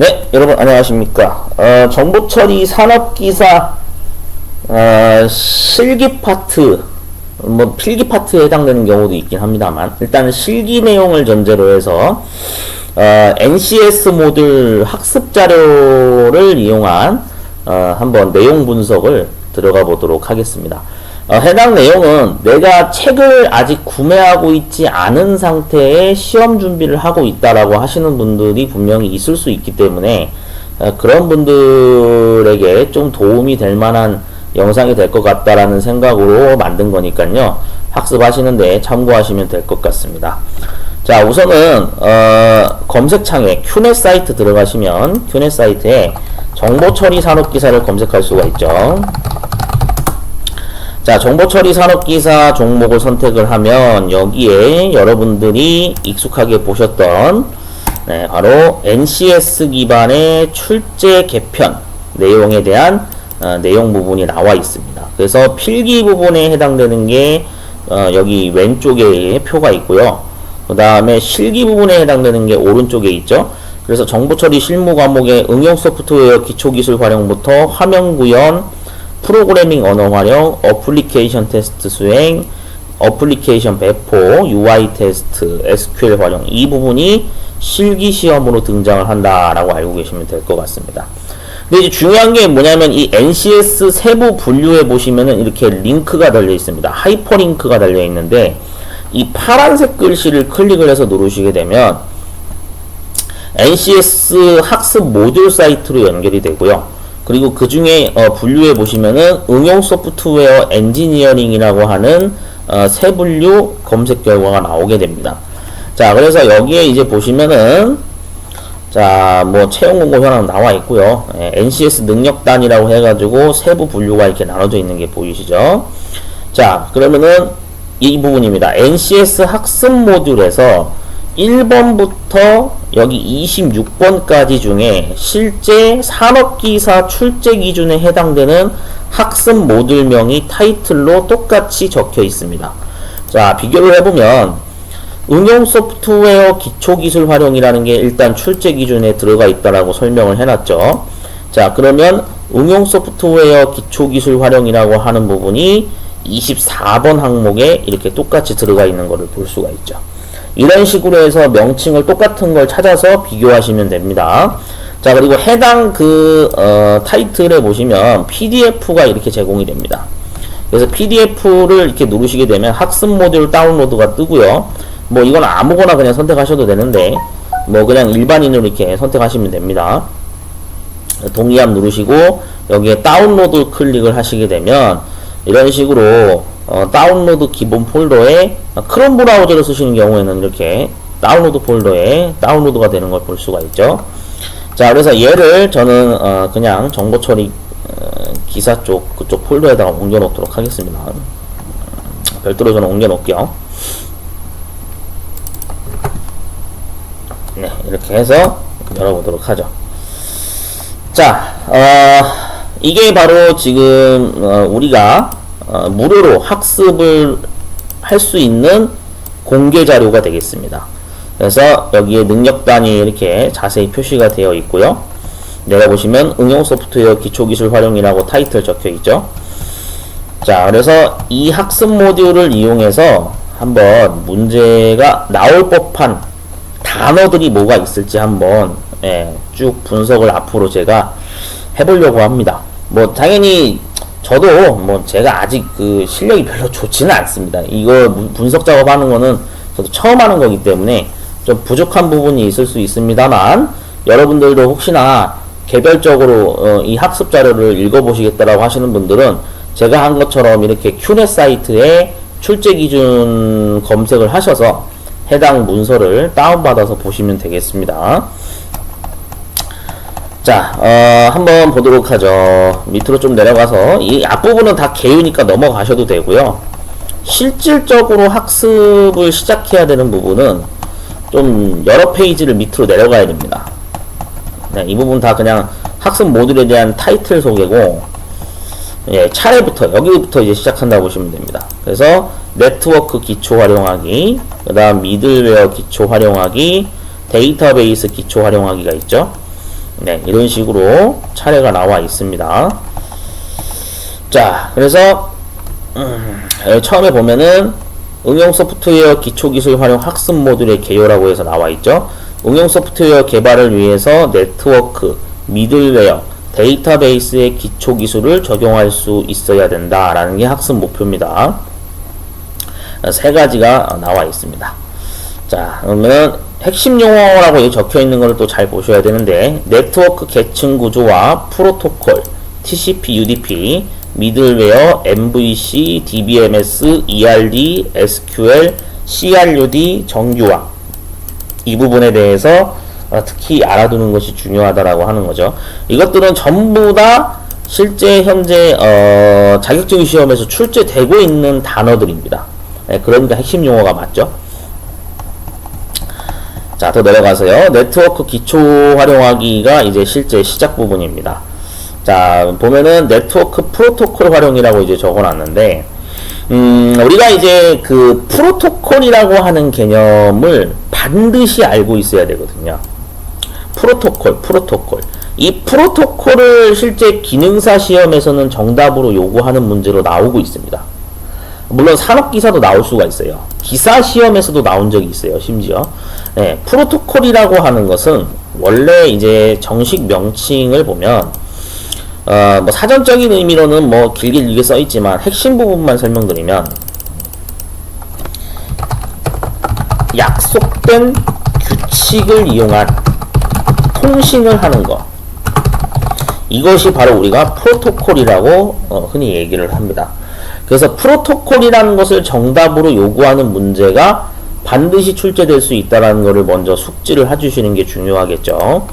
네, 여러분 안녕하십니까. 정보처리 산업기사 실기 파트, 뭐 필기 파트에 해당되는 경우도 있긴 합니다만, 일단 실기 내용을 전제로 해서 NCS 모듈 학습 자료를 이용한 한번 내용 분석을 들어가 보도록 하겠습니다. 해당 내용은 내가 책을 아직 구매하고 있지 않은 상태에 시험 준비를 하고 있다라고 하시는 분들이 분명히 있을 수 있기 때문에 그런 분들에게 좀 도움이 될 만한 영상이 될 것 같다라는 생각으로 만든 거니까요. 학습하시는데 참고하시면 될 것 같습니다. 자, 우선은 검색창에 큐넷 사이트 들어가시면 큐넷 사이트에 정보처리 산업기사를 검색할 수가 있죠. 자, 정보처리 산업기사 종목을 선택을 하면 여기에 여러분들이 익숙하게 보셨던 바로 NCS 기반의 출제 개편 내용에 대한 내용 부분이 나와 있습니다. 그래서 필기 부분에 해당되는 게 여기 왼쪽에 표가 있고요. 그 다음에 실기 부분에 해당되는 게 오른쪽에 있죠. 그래서 정보처리 실무 과목의 응용 소프트웨어 기초기술 활용부터 화면 구현, 프로그래밍 언어 활용, 어플리케이션 테스트 수행, 어플리케이션 배포, UI 테스트, SQL 활용, 이 부분이 실기 시험으로 등장을 한다라고 알고 계시면 될 것 같습니다. 근데 이제 중요한 게 뭐냐면 이 NCS 세부 분류에 보시면은 이렇게 링크가 달려 있습니다. 하이퍼링크가 달려 있는데 이 파란색 글씨를 클릭을 해서 누르시게 되면 NCS 학습 모듈 사이트로 연결이 되고요. 그리고 그 중에 분류해 보시면은 응용 소프트웨어 엔지니어링이라고 하는 세 분류 검색 결과가 나오게 됩니다. 자, 그래서 여기에 이제 보시면은 자, 뭐 채용 공고 현황 나와 있고요. NCS 능력단이라고 해가지고 세부 분류가 이렇게 나눠져 있는 게 보이시죠? 자, 그러면은 이 부분입니다. NCS 학습 모듈에서 1번부터 여기 26번까지 중에 실제 산업기사 출제 기준에 해당되는 학습 모듈명이 타이틀로 똑같이 적혀 있습니다. 자, 비교를 해보면 응용 소프트웨어 기초기술 활용이라는 게 일단 출제 기준에 들어가 있다라고 설명을 해놨죠. 자, 그러면 응용 소프트웨어 기초기술 활용이라고 하는 부분이 24번 항목에 이렇게 똑같이 들어가 있는 것을 볼 수가 있죠. 이런 식으로 해서 명칭을 똑같은 걸 찾아서 비교하시면 됩니다. 자, 그리고 해당 타이틀에 보시면 PDF가 이렇게 제공이 됩니다. 그래서 PDF를 이렇게 누르시게 되면 학습 모듈 다운로드가 뜨고요. 뭐 이건 아무거나 그냥 선택하셔도 되는데 뭐 그냥 일반인으로 이렇게 선택하시면 됩니다. 동의함 누르시고 여기에 다운로드 클릭을 하시게 되면 이런 식으로 다운로드 기본 폴더에 크롬 브라우저를 쓰시는 경우에는 이렇게 다운로드 폴더에 다운로드가 되는 걸 볼 수가 있죠. 자, 그래서 얘를 저는 그냥 정보처리 기사 쪽 그쪽 폴더에다가 옮겨 놓도록 하겠습니다. 별도로 저는 옮겨 놓을게요. 네, 이렇게 해서 열어보도록 하죠. 자, 이게 바로 지금 우리가 무료로 학습을 할 수 있는 공개 자료가 되겠습니다. 그래서 여기에 능력단이 이렇게 자세히 표시가 되어 있고요. 내려보시면 응용 소프트웨어 기초기술 활용이라고 타이틀 적혀 있죠. 자, 그래서 이 학습 모듈을 이용해서 한번 문제가 나올 법한 단어들이 뭐가 있을지 한번 쭉 분석을 앞으로 제가 해보려고 합니다. 뭐 당연히 저도 뭐 제가 아직 그 실력이 별로 좋지는 않습니다. 이거 분석 작업하는 거는 저도 처음 하는 거기 때문에 좀 부족한 부분이 있을 수 있습니다만, 여러분들도 혹시나 개별적으로 이 학습 자료를 읽어보시겠다라고 하시는 분들은 제가 한 것처럼 이렇게 큐넷 사이트에 출제 기준 검색을 하셔서 해당 문서를 다운받아서 보시면 되겠습니다. 자, 한번 보도록 하죠. 밑으로 좀 내려가서 이 앞부분은 다 개요니까 넘어가셔도 되고요. 실질적으로 학습을 시작해야 되는 부분은 좀 여러 페이지를 밑으로 내려가야 됩니다. 네, 이 부분 다 그냥 학습 모듈에 대한 타이틀 소개고, 차례부터 여기부터 이제 시작한다고 보시면 됩니다. 그래서 네트워크 기초 활용하기, 그 다음 미들웨어 기초 활용하기, 데이터베이스 기초 활용하기가 있죠. 네, 이런 식으로 차례가 나와 있습니다. 자, 그래서 처음에 보면은 응용 소프트웨어 기초기술 활용 학습 모듈의 개요라고 해서 나와 있죠. 응용 소프트웨어 개발을 위해서 네트워크, 미들웨어, 데이터베이스의 기초기술을 적용할 수 있어야 된다라는 게 학습 목표입니다. 세 가지가 나와 있습니다. 자, 그러면 핵심 용어라고 여기 적혀 있는 걸 또 잘 보셔야 되는데, 네트워크 계층 구조와 프로토콜, TCP, UDP, 미들웨어, MVC, DBMS, ERD, SQL, CRUD, 정규화, 이 부분에 대해서 특히 알아두는 것이 중요하다라고 하는 거죠. 이것들은 전부 다 실제 현재 자격증 시험에서 출제되고 있는 단어들입니다. 네, 그러니까 핵심 용어가 맞죠. 자, 더 내려가서요. 네트워크 기초 활용하기가 이제 실제 시작 부분입니다. 자, 보면은 네트워크 프로토콜 활용이라고 이제 적어놨는데, 우리가 이제 그 프로토콜이라고 하는 개념을 반드시 알고 있어야 되거든요. 프로토콜. 이 프로토콜을 실제 기능사 시험에서는 정답으로 요구하는 문제로 나오고 있습니다. 물론 산업기사도 나올 수가 있어요. 기사 시험에서도 나온 적이 있어요, 심지어. 네, 프로토콜이라고 하는 것은 원래 이제 정식 명칭을 보면 뭐 사전적인 의미로는 뭐 길게 써 있지만 핵심 부분만 설명드리면, 약속된 규칙을 이용한 통신을 하는 것, 이것이 바로 우리가 프로토콜이라고 흔히 얘기를 합니다. 그래서 프로토콜이라는 것을 정답으로 요구하는 문제가 반드시 출제될 수 있다는 것을 먼저 숙지를 해주시는 게 중요하겠죠.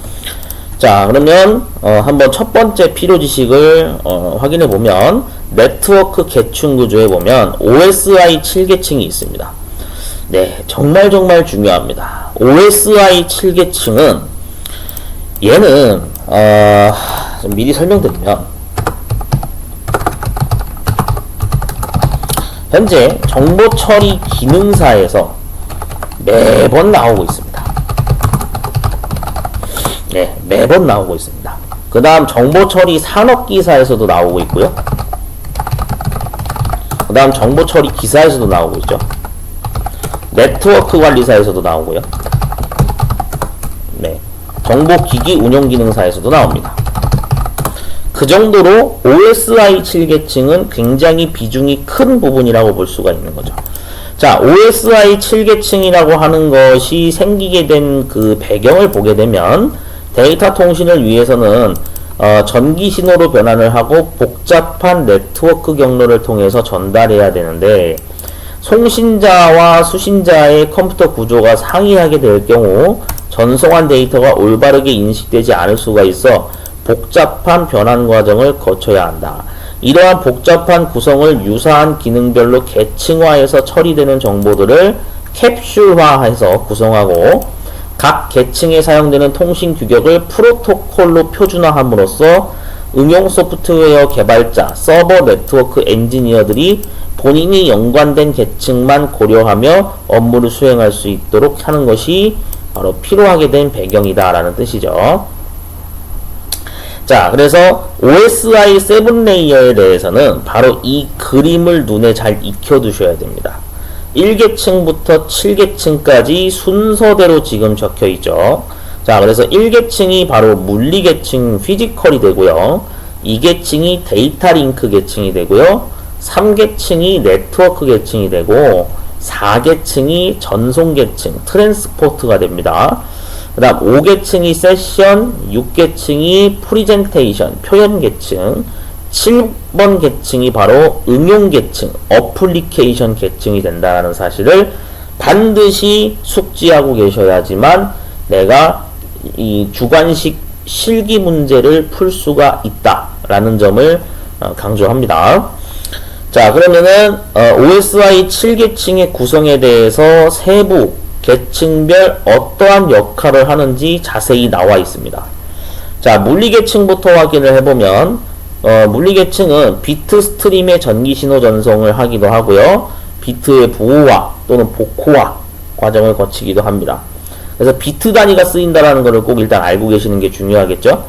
자, 그러면 한번 첫 번째 필요 지식을 확인해 보면, 네트워크 계층 구조에 보면 OSI 7계층이 있습니다. 네, 정말 중요합니다. OSI 7계층은 얘는 좀 미리 설명드리면, 현재 정보처리 기능사에서 매번 나오고 있습니다. 네, 매번 나오고 있습니다. 그 다음 정보처리 산업기사에서도 나오고 있고요. 그 다음 정보처리 기사에서도 나오고 있죠. 네트워크 관리사에서도 나오고요. 네, 정보기기 운영기능사에서도 나옵니다. 그 정도로 OSI 7계층은 굉장히 비중이 큰 부분이라고 볼 수가 있는 거죠. 자, OSI 7계층이라고 하는 것이 생기게 된 그 배경을 보게 되면, 데이터 통신을 위해서는 전기 신호로 변환을 하고 복잡한 네트워크 경로를 통해서 전달해야 되는데, 송신자와 수신자의 컴퓨터 구조가 상이하게 될 경우 전송한 데이터가 올바르게 인식되지 않을 수가 있어 복잡한 변환 과정을 거쳐야 한다. 이러한 복잡한 구성을 유사한 기능별로 계층화해서 처리되는 정보들을 캡슐화해서 구성하고, 각 계층에 사용되는 통신 규격을 프로토콜로 표준화함으로써 응용 소프트웨어 개발자, 서버 네트워크 엔지니어들이 본인이 연관된 계층만 고려하며 업무를 수행할 수 있도록 하는 것이 바로 필요하게 된 배경이다라는 뜻이죠. 자, 그래서 OSI 7레이어에 대해서는 바로 이 그림을 눈에 잘 익혀두셔야 됩니다. 1계층부터 7계층까지 순서대로 지금 적혀있죠. 자, 그래서 1계층이 바로 물리계층 피지컬이 되고요. 2계층이 데이터 링크 계층이 되고요. 3계층이 네트워크 계층이 되고, 4계층이 전송 계층, 트랜스포트가 됩니다. 그 다음 5계층이 세션, 6계층이 프리젠테이션, 표현 계층, 7번 계층이 바로 응용 계층, 어플리케이션 계층이 된다는 사실을 반드시 숙지하고 계셔야지만 내가 이 주관식 실기 문제를 풀 수가 있다라는 점을 강조합니다. 자, 그러면은 OSI 7계층의 구성에 대해서 세부 계층별 어떠한 역할을 하는지 자세히 나와 있습니다. 자, 물리계층부터 확인을 해보면 물리계층은 비트 스트림의 전기신호 전송을 하기도 하고요. 비트의 보호화 또는 복호화 과정을 거치기도 합니다. 그래서 비트 단위가 쓰인다라는 것을 꼭 일단 알고 계시는 게 중요하겠죠.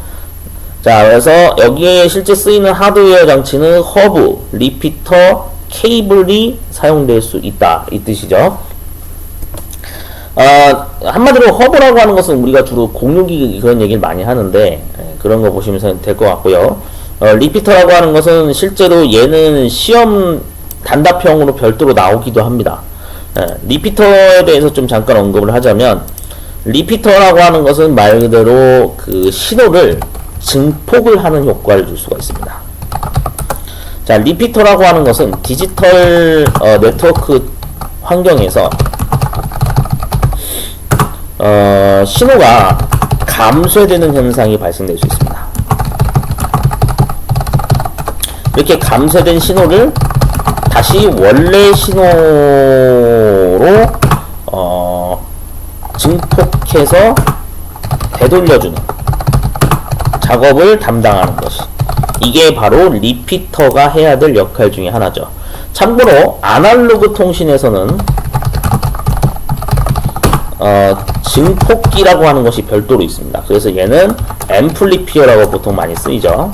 자, 그래서 여기에 실제 쓰이는 하드웨어 장치는 허브, 리피터, 케이블이 사용될 수 있다 이 뜻이죠. 한마디로 허브라고 하는 것은 우리가 주로 공유기 그런 얘기를 많이 하는데 그런 거 보시면 될 것 같고요. 리피터라고 하는 것은 실제로 얘는 시험 단답형으로 별도로 나오기도 합니다. 리피터에 대해서 좀 잠깐 언급을 하자면, 리피터라고 하는 것은 말 그대로 그 신호를 증폭을 하는 효과를 줄 수가 있습니다. 자, 리피터라고 하는 것은 디지털 네트워크 환경에서 신호가 감쇄되는 현상이 발생될 수 있습니다. 이렇게 감쇄된 신호를 다시 원래 신호로 증폭해서 되돌려주는 작업을 담당하는 것이, 이게 바로 리피터가 해야 될 역할 중에 하나죠. 참고로 아날로그 통신에서는 증폭기라고 하는 것이 별도로 있습니다. 그래서 얘는 앰플리피어라고 보통 많이 쓰이죠.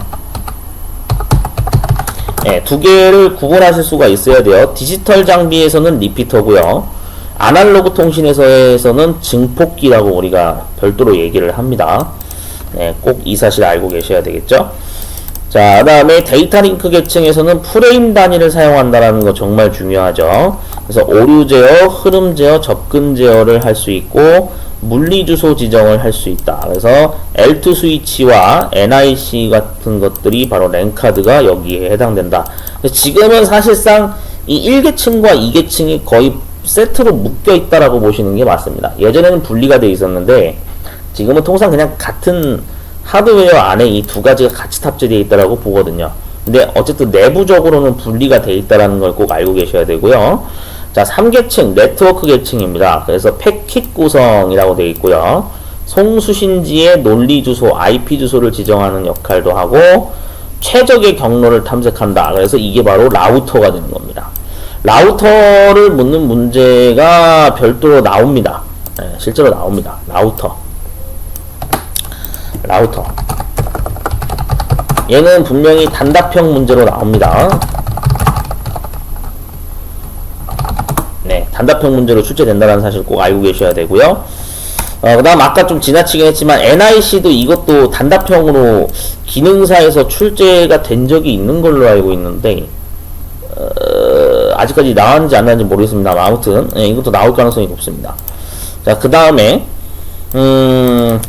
네, 두 개를 구분하실 수가 있어야 돼요. 디지털 장비에서는 리피터고요. 아날로그 통신에서는 증폭기라고 우리가 별도로 얘기를 합니다. 네, 꼭 이 사실 알고 계셔야 되겠죠. 자, 그 다음에 데이터 링크 계층에서는 프레임 단위를 사용한다는 거 정말 중요하죠. 그래서 오류 제어, 흐름 제어, 접근 제어를 할 수 있고 물리 주소 지정을 할 수 있다. 그래서 L2 스위치와 NIC 같은 것들이 바로 랜 카드가 여기에 해당된다. 지금은 사실상 이 1계층과 2계층이 거의 세트로 묶여 있다라고 보시는 게 맞습니다. 예전에는 분리가 되어 있었는데 지금은 통상 그냥 같은 하드웨어 안에 이 두 가지가 같이 탑재되어 있다라고 보거든요. 근데 어쨌든 내부적으로는 분리가 되어 있다라는 걸 꼭 알고 계셔야 되고요. 자, 3계층 네트워크 계층입니다. 그래서 패킷 구성이라고 되어 있고요. 송수신지의 논리 주소, IP 주소를 지정하는 역할도 하고 최적의 경로를 탐색한다. 그래서 이게 바로 라우터가 되는 겁니다. 라우터를 묻는 문제가 별도로 나옵니다. 네, 실제로 나옵니다. 라우터. 얘는 분명히 단답형 문제로 나옵니다. 네, 단답형 문제로 출제된다는 사실 꼭 알고 계셔야 되고요. 그 다음 아까 좀 지나치긴 했지만 NIC도 이것도 단답형으로 기능사에서 출제가 된 적이 있는 걸로 알고 있는데 아직까지 나왔는지 안 나왔는지 모르겠습니다. 아무튼 이것도 나올 가능성이 높습니다. 자, 그 다음에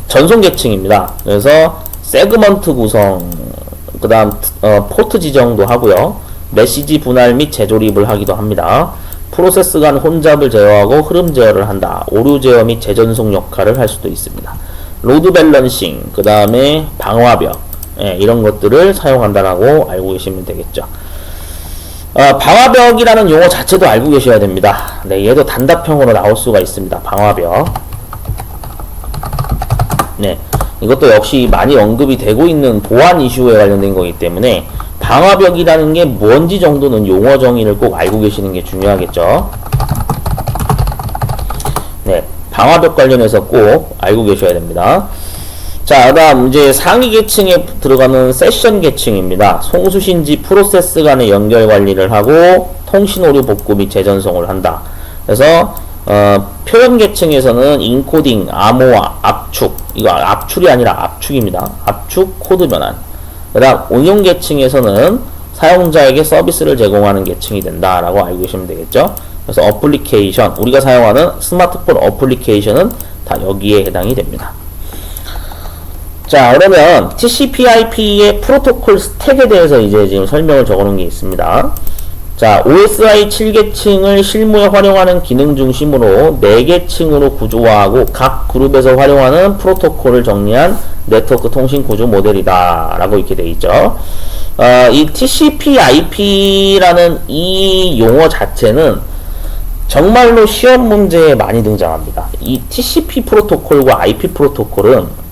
전송 계층입니다. 그래서 세그먼트 구성, 그 다음 포트 지정도 하고요. 메시지 분할 및 재조립을 하기도 합니다. 프로세스 간 혼잡을 제어하고 흐름 제어를 한다. 오류 제어 및 재전송 역할을 할 수도 있습니다. 로드 밸런싱, 그 다음에 방화벽, 이런 것들을 사용한다라고 알고 계시면 되겠죠. 방화벽이라는 용어 자체도 알고 계셔야 됩니다. 네, 얘도 단답형으로 나올 수가 있습니다. 방화벽. 네, 이것도 역시 많이 언급이 되고 있는 보안 이슈에 관련된 거기 때문에 방화벽이라는 게 뭔지 정도는 용어 정의를 꼭 알고 계시는 게 중요하겠죠. 네, 방화벽 관련해서 꼭 알고 계셔야 됩니다. 자, 그 다음 이제 상위 계층에 들어가는 세션 계층입니다. 송수신지 프로세스 간의 연결 관리를 하고 통신 오류 복구 및 재전송을 한다. 그래서 표현 계층에서는 인코딩, 암호화, 압축, 이거 압출이 아니라 압축입니다. 압축, 코드 변환. 그 다음 응용 계층에서는 사용자에게 서비스를 제공하는 계층이 된다라고 알고 계시면 되겠죠. 그래서 어플리케이션, 우리가 사용하는 스마트폰 어플리케이션은 다 여기에 해당이 됩니다. 자, 그러면 TCP/IP의 프로토콜 스택에 대해서 이제 지금 설명을 적어놓은 게 있습니다. 자, OSI 7계층을 실무에 활용하는 기능 중심으로 4계층으로 구조화하고 각 그룹에서 활용하는 프로토콜을 정리한 네트워크 통신 구조 모델이다 라고 이렇게 되어 있죠. 이 TCP/IP라는 이 용어 자체는 정말로 시험 문제에 많이 등장합니다. 이 TCP 프로토콜과 IP 프로토콜은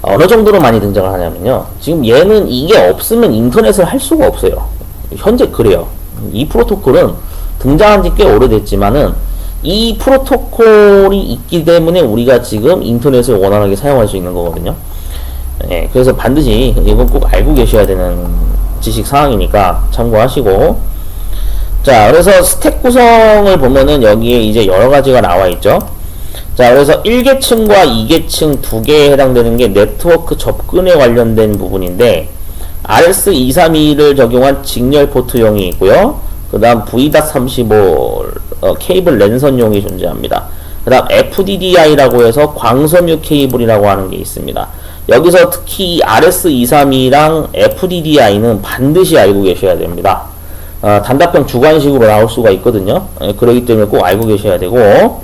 어느 정도로 많이 등장을 하냐면요. 지금 얘는 이게 없으면 인터넷을 할 수가 없어요. 현재 그래요. 이 프로토콜은 등장한 지 꽤 오래됐지만은 이 프로토콜이 있기 때문에 우리가 지금 인터넷을 원활하게 사용할 수 있는 거거든요. 예, 그래서 반드시 이건 꼭 알고 계셔야 되는 지식 사항이니까 참고하시고. 자, 그래서 스택 구성을 보면은 여기에 이제 여러 가지가 나와 있죠. 자, 그래서 1계층과 2계층 두 개에 해당되는 게 네트워크 접근에 관련된 부분인데, RS232를 적용한 직렬 포트용이 있고요. 그 다음 V.35 케이블 랜선용이 존재합니다. 그 다음 FDDI라고 해서 광섬유 케이블이라고 하는 게 있습니다. 여기서 특히 RS232랑 FDDI는 반드시 알고 계셔야 됩니다. 단답형 주관식으로 나올 수가 있거든요. 그렇기 때문에 꼭 알고 계셔야 되고,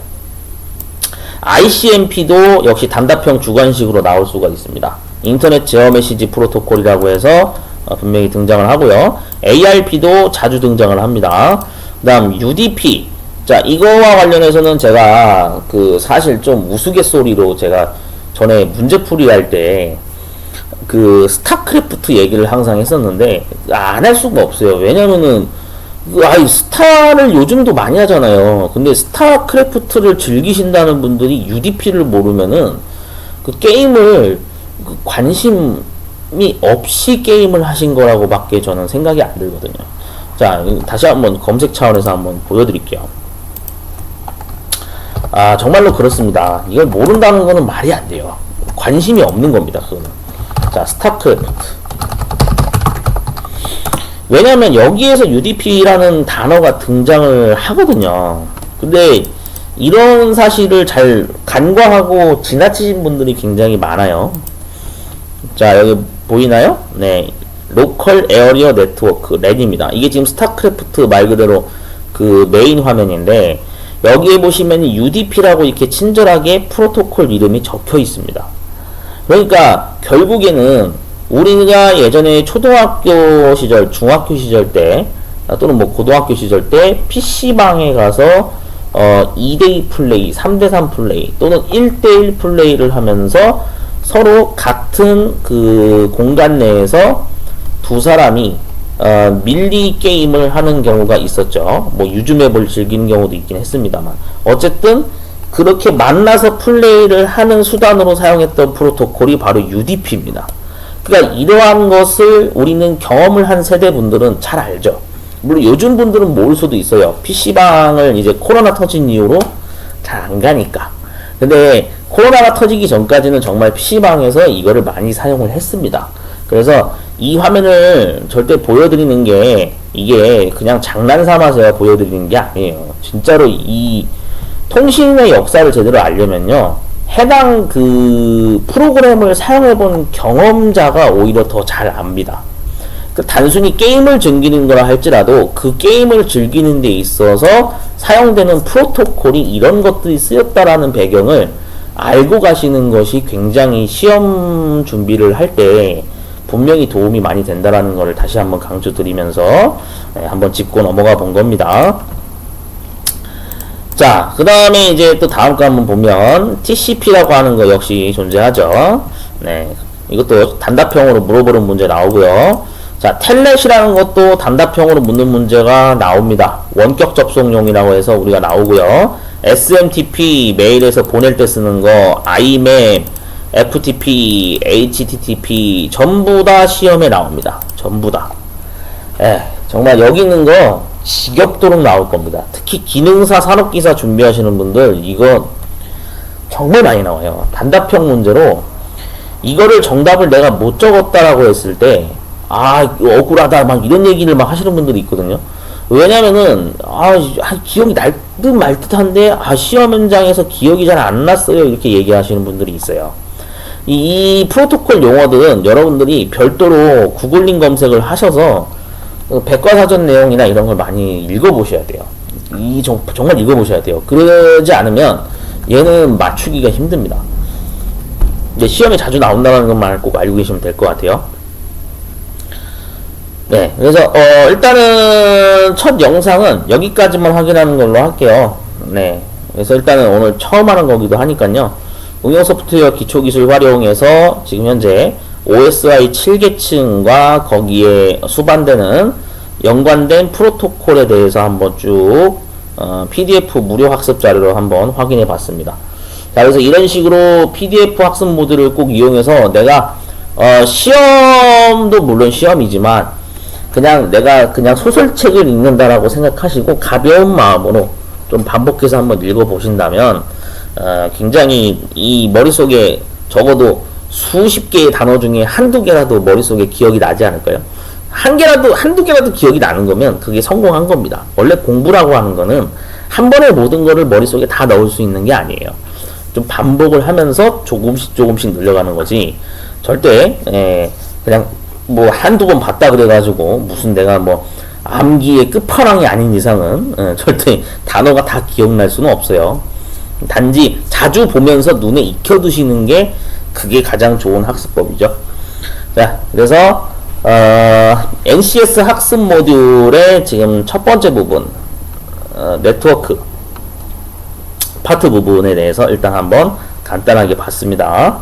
ICMP도 역시 단답형 주관식으로 나올 수가 있습니다. 인터넷 제어 메시지 프로토콜이라고 해서 분명히 등장을 하고요. ARP도 자주 등장을 합니다. 그 다음 UDP. 자, 이거와 관련해서는 제가 사실 좀 우스갯소리로 제가 전에 문제풀이 할 때 스타크래프트 얘기를 항상 했었는데 안 할 수가 없어요. 왜냐면은 스타를 요즘도 많이 하잖아요. 근데 스타크래프트를 즐기신다는 분들이 UDP를 모르면은 게임을 관심이 없이 게임을 하신 거라고 밖에 저는 생각이 안 들거든요. 자, 다시 한번 검색 차원에서 한번 보여드릴게요. 정말로 그렇습니다. 이걸 모른다는 거는 말이 안 돼요. 관심이 없는 겁니다, 그거는. 자, 스타크래프트. 왜냐면 여기에서 UDP라는 단어가 등장을 하거든요. 근데 이런 사실을 잘 간과하고 지나치신 분들이 굉장히 많아요. 자, 여기 보이나요? 네. 로컬 에어리어 네트워크, 랜입니다. 이게 지금 스타크래프트 말 그대로 메인 화면인데, 여기에 보시면 UDP라고 이렇게 친절하게 프로토콜 이름이 적혀 있습니다. 그러니까 결국에는 우리가 예전에 초등학교 시절, 중학교 시절 때 또는 뭐 고등학교 시절 때 PC방에 가서 2대2 플레이, 3대3 플레이 또는 1대1 플레이를 하면서 서로 같은 공간 내에서 두 사람이 밀리 게임을 하는 경우가 있었죠. 뭐 유즈맵을 즐기는 경우도 있긴 했습니다만, 어쨌든 그렇게 만나서 플레이를 하는 수단으로 사용했던 프로토콜이 바로 UDP입니다. 그러니까 이러한 것을 우리는 경험을 한 세대분들은 잘 알죠. 물론 요즘 분들은 모를 수도 있어요. PC방을 이제 코로나 터진 이후로 잘 안 가니까. 근데 코로나가 터지기 전까지는 정말 PC방에서 이거를 많이 사용을 했습니다. 그래서 이 화면을 절대 보여드리는 게 이게 그냥 장난 삼아서 보여드리는 게 아니에요. 진짜로 이 통신의 역사를 제대로 알려면요, 해당 프로그램을 사용해본 경험자가 오히려 더 잘 압니다. 단순히 게임을 즐기는 거라 할지라도 그 게임을 즐기는 데 있어서 사용되는 프로토콜이 이런 것들이 쓰였다라는 배경을 알고 가시는 것이 굉장히 시험 준비를 할 때 분명히 도움이 많이 된다라는 것을 다시 한번 강조드리면서 한번 짚고 넘어가 본 겁니다. 자, 그 다음에 이제 또 다음 거 한번 보면 TCP라고 하는 거 역시 존재하죠. 네, 이것도 단답형으로 물어보는 문제 나오고요. 자, 텔넷이라는 것도 단답형으로 묻는 문제가 나옵니다. 원격 접속용이라고 해서 우리가 나오고요. SMTP 메일에서 보낼 때 쓰는 거, IMAP, FTP, HTTP 전부 다 시험에 나옵니다. 전부 다. 정말 여기 있는 거 지겹도록 나올 겁니다. 특히 기능사, 산업기사 준비하시는 분들 이거 정말 많이 나와요. 단답형 문제로 이거를 정답을 내가 못 적었다라고 했을 때 억울하다 막 이런 얘기를 막 하시는 분들이 있거든요. 왜냐면은 기억이 날 듯 말 듯한데 시험 현장에서 기억이 잘 안 났어요 이렇게 얘기하시는 분들이 있어요. 이 프로토콜 용어들은 여러분들이 별도로 구글링 검색을 하셔서 백과사전 내용이나 이런 걸 많이 읽어보셔야 돼요. 정말 읽어보셔야 돼요. 그러지 않으면 얘는 맞추기가 힘듭니다. 근데 시험에 자주 나온다는 것만 꼭 알고 계시면 될 것 같아요. 네, 그래서 일단은 첫 영상은 여기까지만 확인하는 걸로 할게요. 네, 그래서 일단은 오늘 처음 하는 거기도 하니까요. 응용 소프트웨어 기초기술 활용해서 지금 현재 OSI 7계층과 거기에 수반되는 연관된 프로토콜에 대해서 한번 쭉 PDF 무료 학습 자료로 한번 확인해 봤습니다. 자, 그래서 이런 식으로 PDF 학습 모듈을 꼭 이용해서 내가 시험도 물론 시험이지만 내가 그냥 소설책을 읽는다라고 생각하시고 가벼운 마음으로 좀 반복해서 한번 읽어보신다면 굉장히 이 머릿속에 적어도 수십 개의 단어 중에 한두 개라도 머릿속에 기억이 나지 않을까요? 한두 개라도 기억이 나는 거면 그게 성공한 겁니다. 원래 공부라고 하는 거는 한 번에 모든 거를 머릿속에 다 넣을 수 있는 게 아니에요. 좀 반복을 하면서 조금씩 늘려가는 거지. 절대, 그냥 뭐 한두 번 봤다 그래가지고 무슨 내가 뭐 암기의 끝판왕이 아닌 이상은 절대 단어가 다 기억날 수는 없어요. 단지 자주 보면서 눈에 익혀두시는 게 그게 가장 좋은 학습법이죠. 자, 그래서 NCS 학습 모듈의 지금 첫 번째 부분 네트워크 파트 부분에 대해서 일단 한번 간단하게 봤습니다.